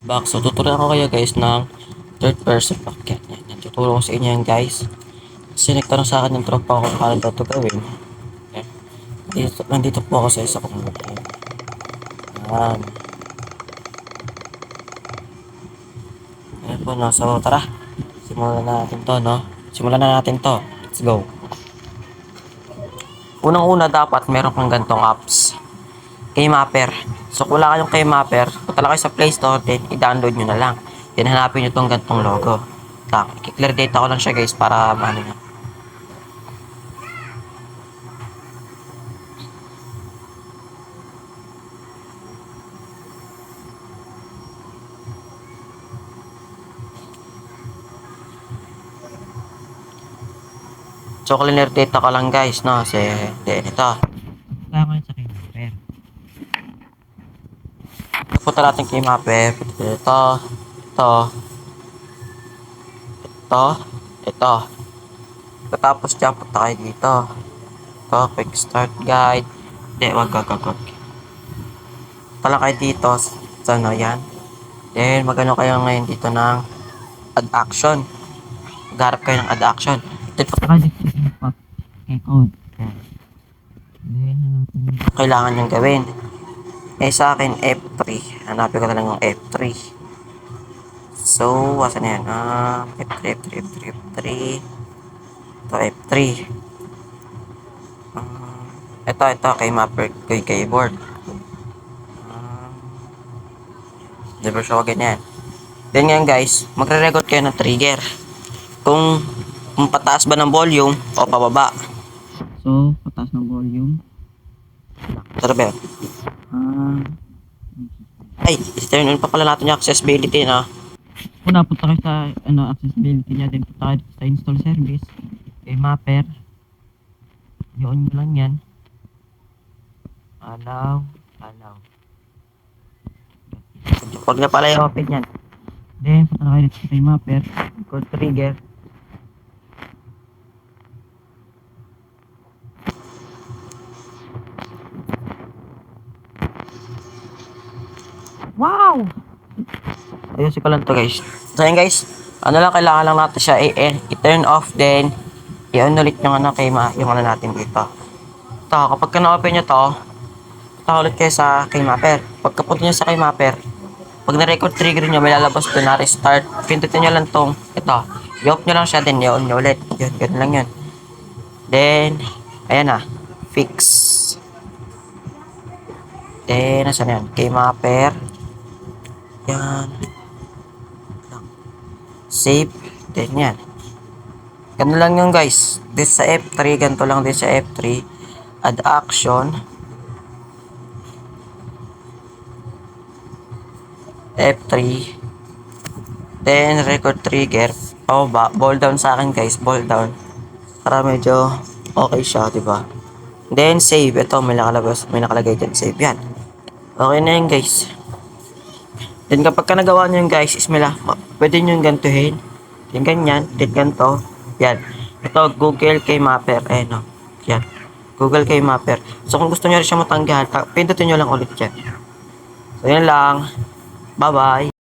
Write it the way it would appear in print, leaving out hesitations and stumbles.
Back. So, tuturuan ko kayo guys ng third person packet. Yan. Tuturo ko sa inyo yan guys. Kasi nagtanong sa akin ng tropa ko kung paano daw ito gawin. Okay. Nandito po ako sa isa kong game. Yan. Ayan po no. So, tara. Simulan na natin to no. Simulan na natin to. Let's go. Unang-una dapat meron kang gantong apps. Keymapper. So kung wala kayong Keymapper, punta lang kayo sa Play Store, then i-download nyo na lang. Then hanapin nyo tong gantong logo. Tak, i-clear data ko lang siya guys para maano nyo. So clear data ko lang guys, no? Kasi, then ito. Punta ko sa Keymapper. Punta natin Keymapper. Ito, ito. Tapos dyan, punta kayo dito. Ito, quick start guide. Hindi, wag. Punta kayo dito sa ano yan. Then, magano kayo ngayon dito ng add action. Magharap kayo ng add action. Then, punta kayo dito sa impact code. Then, kailangan nyo gawin. Sa akin, F3. Hanapin ko na lang yung F3. So, asan na yan? F3. Ito, F3. Ito, Keymapper keyboard. Never show ganyan. Then ngayon guys, magre-record kayo ng trigger. Kung pataas ba ng volume o pababa. So, pataas ng volume. Tara ba? Ay, turn on pa pala natin yung accessibility na. Kung napunta kayo sa accessibility niya, then punta kayo sa install service. Keymapper. Yun lang yan. Allow. Huwag na pala i-open yan. Then, punta kayo dito sa Keymapper. Code trigger. Wow! Ayusin ko lang to guys. So yun guys, ano lang kailangan lang natin siya i-turn off, then i-on ulit yung yung natin dito. Ito, kapag na-open nyo to, punta ulit kayo sa Keymapper. Pagkapunta nyo sa Keymapper, pag na-record trigger nyo, may lalabas doon na restart. Pindutin nyo lang tong, ito, i-off nyo lang siya, then i-on nyo ulit. Yun, ganun lang yun. Then, ayan na, fix. Then, nasa na yan? Keymapper. Yan. Save. Then yan. Ganun lang yun guys. This sa F3. Ganito lang din sa F3. Add action. F3. Then record trigger. Pababa. Ball down sa akin guys. Ball down. Para medyo okay siya. Diba? Then save. Ito may nakalabas. May nakalagay dyan. Save yan. Okay na yun guys. Then kapag ka nagawa nyo yun guys, pwede nyo yung gantuhin. Yung ganyan, then ganto. Yan. Ito, Google Keymapper. No. Yan. Google Keymapper. So kung gusto nyo rin siya matanggal, pindutin nyo lang ulit yan. So yan lang. Bye-bye.